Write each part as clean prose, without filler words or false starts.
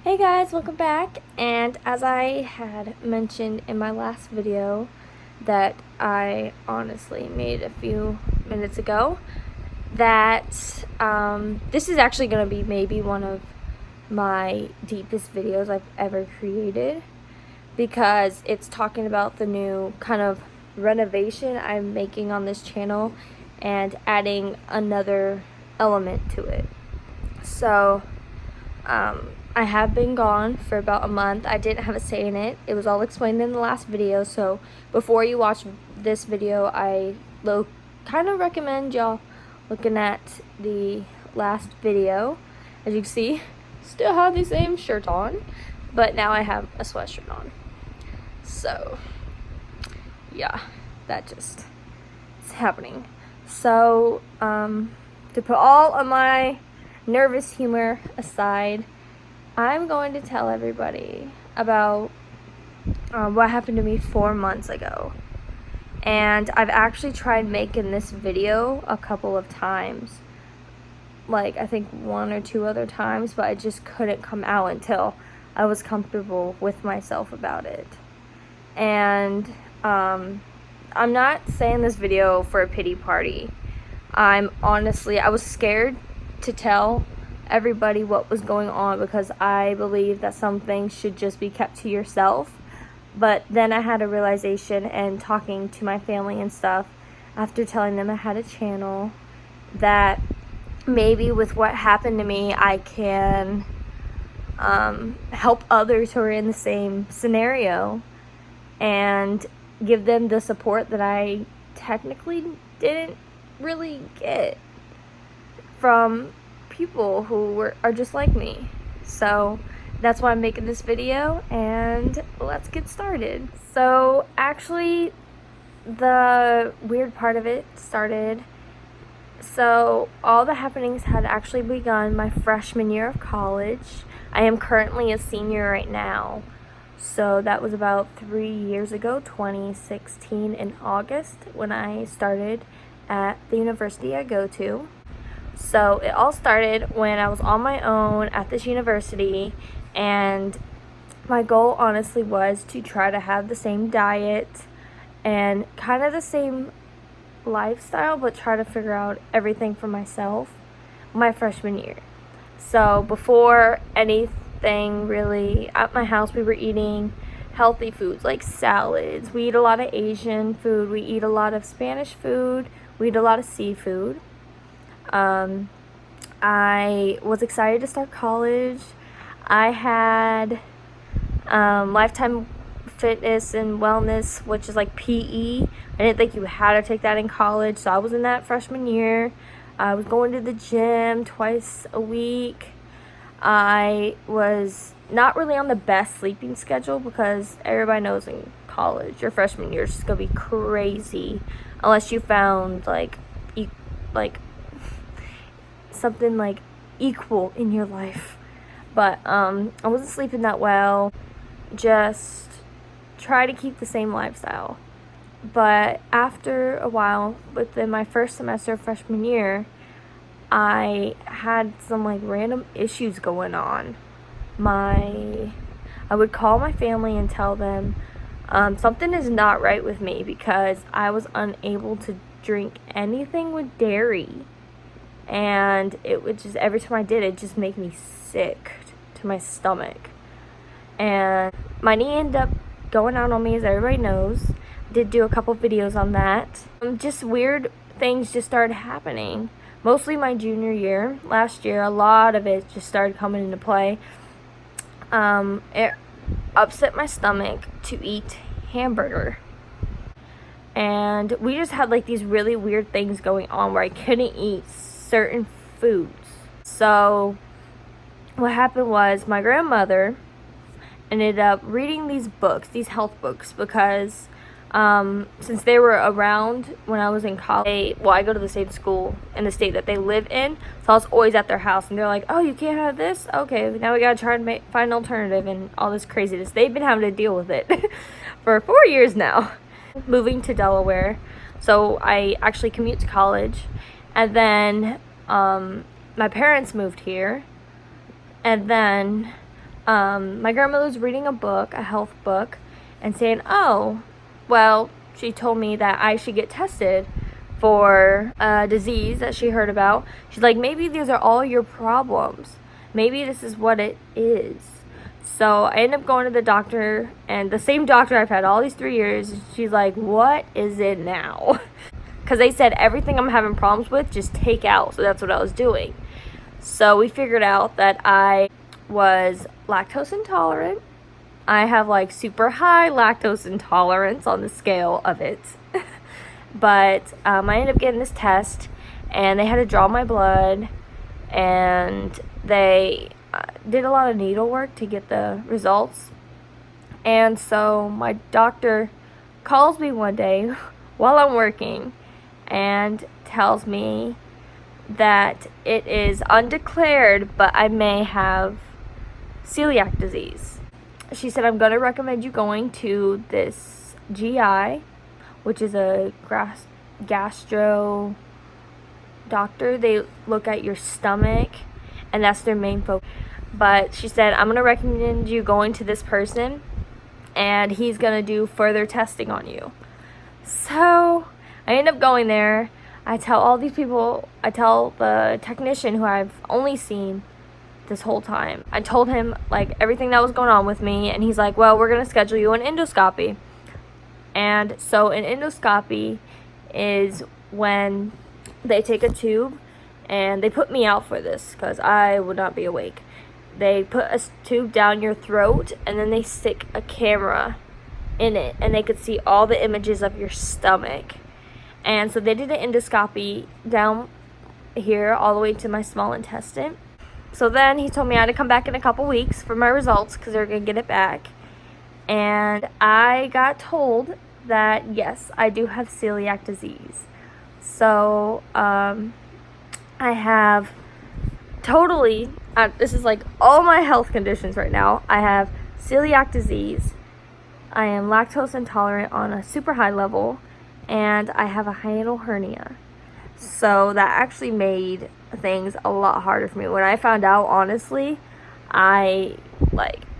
Hey guys, welcome back. And as I had mentioned in my last video that I honestly made a few minutes ago, that this is actually going to be maybe one of my deepest videos I've ever created, because it's talking about the new kind of renovation I'm making on this channel and adding another element to it. So I have been gone for about a month. I didn't have a say in it. It was all explained in the last video. So before you watch this video, I kind of recommend y'all looking at the last video. As you can see, still have the same shirt on, but now I have a sweatshirt on. So yeah, that just is happening. So to put all of my nervous humor aside, I'm going to tell everybody about what happened to me 4 months ago. And I've actually tried making this video a couple of times, like I think 1 or 2 other times, but I just couldn't come out until I was comfortable with myself about it. And I'm not saying this video for a pity party. I was scared to tell everybody what was going on, because I believe that some things should just be kept to yourself. But then I had a realization, and talking to my family and stuff after telling them I had a channel, that maybe with what happened to me I can help others who are in the same scenario and give them the support that I technically didn't really get from people who are just like me. So that's why I'm making this video, and let's get started. So actually, the weird part of it started, so all the happenings had actually begun my freshman year of college. I am currently a senior right now, so that was about 3 years ago, 2016 in August, when I started at the university I go to. So it all started when I was on my own at this university, and my goal honestly was to try to have the same diet and kind of the same lifestyle, but try to figure out everything for myself my freshman year. So before anything really, at my house we were eating healthy foods like salads. We eat a lot of Asian food, we eat a lot of Spanish food, we eat a lot of seafood. I was excited to start college. I had Lifetime Fitness and Wellness, which is like PE. I didn't think you had to take that in college, so I was in that freshman year. I was going to the gym twice a week. I was not really on the best sleeping schedule, because everybody knows in college your freshman year is just gonna be crazy unless you found like something like equal in your life. But I wasn't sleeping that well. Just try to keep the same lifestyle. But after a while, within my first semester of freshman year, I had some like random issues going on. I would call my family and tell them something is not right with me, because I was unable to drink anything with dairy. And it would just, every time I did, it just make me sick to my stomach. And my knee ended up going out on me, as everybody knows. Did do a couple videos on that. Just weird things just started happening. Mostly my junior year. Last year, a lot of it just started coming into play. It upset my stomach to eat hamburger. And we just had like these really weird things going on where I couldn't eat certain foods. So what happened was, my grandmother ended up reading these books, these health books, because since they were around when I was in college, I go to the same school in the state that they live in, so I was always at their house, and they're like, oh, you can't have this? Okay, now we gotta try and find an alternative, and all this craziness. They've been having to deal with it for 4 years now. Moving to Delaware, so I actually commute to college. And then my parents moved here, and then my grandmother was reading a book, a health book, and saying, oh, well, she told me that I should get tested for a disease that she heard about. She's like, maybe these are all your problems. Maybe this is what it is. So I ended up going to the doctor, and the same doctor I've had all these 3 years. She's like, what is it now? Because they said everything I'm having problems with, just take out. So that's what I was doing. So we figured out that I was lactose intolerant. I have like super high lactose intolerance on the scale of it. But I ended up getting this test, and they had to draw my blood, and they did a lot of needle work to get the results. And so my doctor calls me one day while I'm working and tells me that it is undeclared, but I may have celiac disease. She said, I'm going to recommend you going to this GI, which is a gastro doctor. They look at your stomach, and that's their main focus. But she said, I'm going to recommend you going to this person, and he's going to do further testing on you. So I end up going there. I tell all these people, I tell the technician who I've only seen this whole time. I told him like everything that was going on with me, and he's like, well, we're going to schedule you an endoscopy. And so an endoscopy is when they take a tube, and they put me out for this because I would not be awake. They put a tube down your throat, and then they stick a camera in it, and they could see all the images of your stomach. And so they did an endoscopy down here all the way to my small intestine. So then he told me I had to come back in a couple weeks for my results because they're going to get it back. And I got told that, yes, I do have celiac disease. So I have totally, this is like all my health conditions right now. I have celiac disease. I am lactose intolerant on a super high level. And I have a hiatal hernia. So that actually made things a lot harder for me. When I found out, honestly, I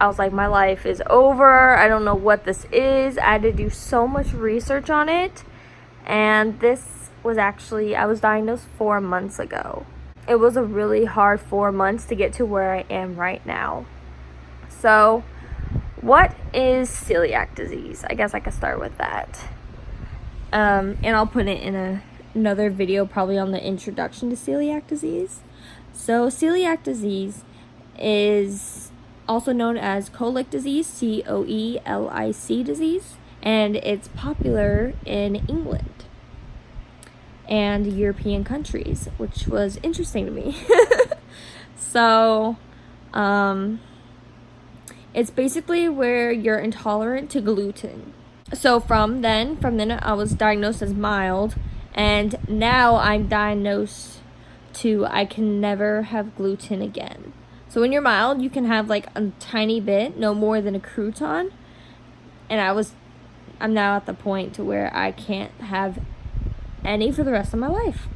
was like, my life is over. I don't know what this is. I had to do so much research on it. And this was actually, I was diagnosed 4 months ago. It was a really hard 4 months to get to where I am right now. So, what is celiac disease? I guess I could start with that. And I'll put it in another video probably on the introduction to celiac disease. So celiac disease is also known as colic disease, COELIC disease, and it's popular in England and European countries, which was interesting to me. So it's basically where you're intolerant to gluten. So from then I was diagnosed as mild, and now I'm diagnosed to I can never have gluten again. So when you're mild, you can have like a tiny bit, no more than a crouton, and I'm now at the point to where I can't have any for the rest of my life.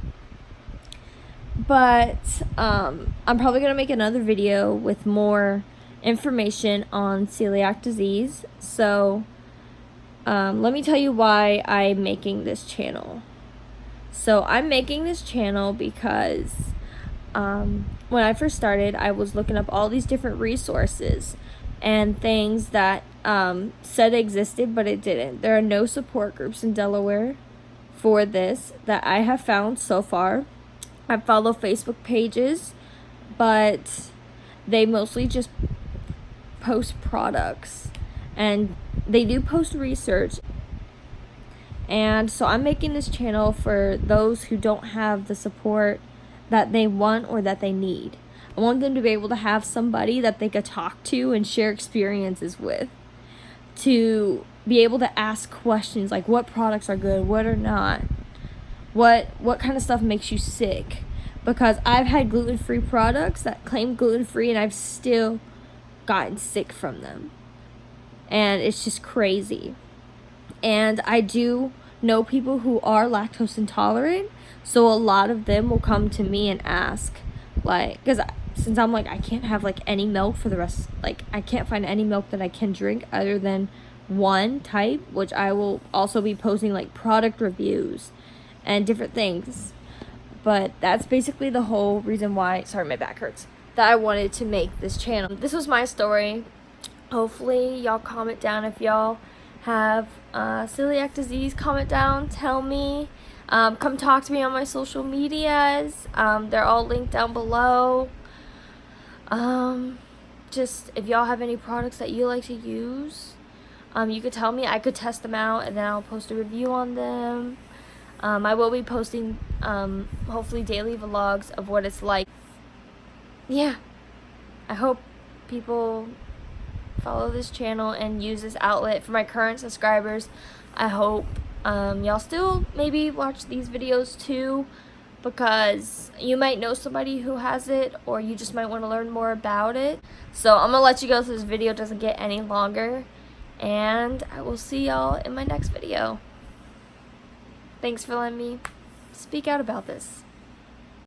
But I'm probably gonna make another video with more information on celiac disease. So let me tell you why I'm making this channel. So I'm making this channel because when I first started, I was looking up all these different resources and things that said existed, but it didn't. There are no support groups in Delaware for this that I have found so far. I follow Facebook pages, but they mostly just post products, and they do post research. And so I'm making this channel for those who don't have the support that they want or that they need. I want them to be able to have somebody that they could talk to and share experiences with, to be able to ask questions like what products are good, what are not, what kind of stuff makes you sick. Because I've had gluten-free products that claim gluten-free, and I've still gotten sick from them. And it's just crazy. And I do know people who are lactose intolerant, so a lot of them will come to me and ask, like, because since I'm like, I can't have like any milk for the rest, like I can't find any milk that I can drink other than one type, which I will also be posting like product reviews and different things. But that's basically the whole reason why, sorry, my back hurts, that I wanted to make this channel. This was my story. Hopefully y'all comment down if y'all have celiac disease. Comment down, tell me. Come talk to me on my social medias. They're all linked down below. Just if y'all have any products that you like to use, you could tell me. I could test them out and then I'll post a review on them. I will be posting hopefully daily vlogs of what it's like. Yeah, I hope people follow this channel and use this outlet. For my current subscribers, I hope y'all still maybe watch these videos too, because you might know somebody who has it, or you just might want to learn more about it. So I'm gonna let you go so this video doesn't get any longer, and I will see y'all in my next video. Thanks for letting me speak out about this.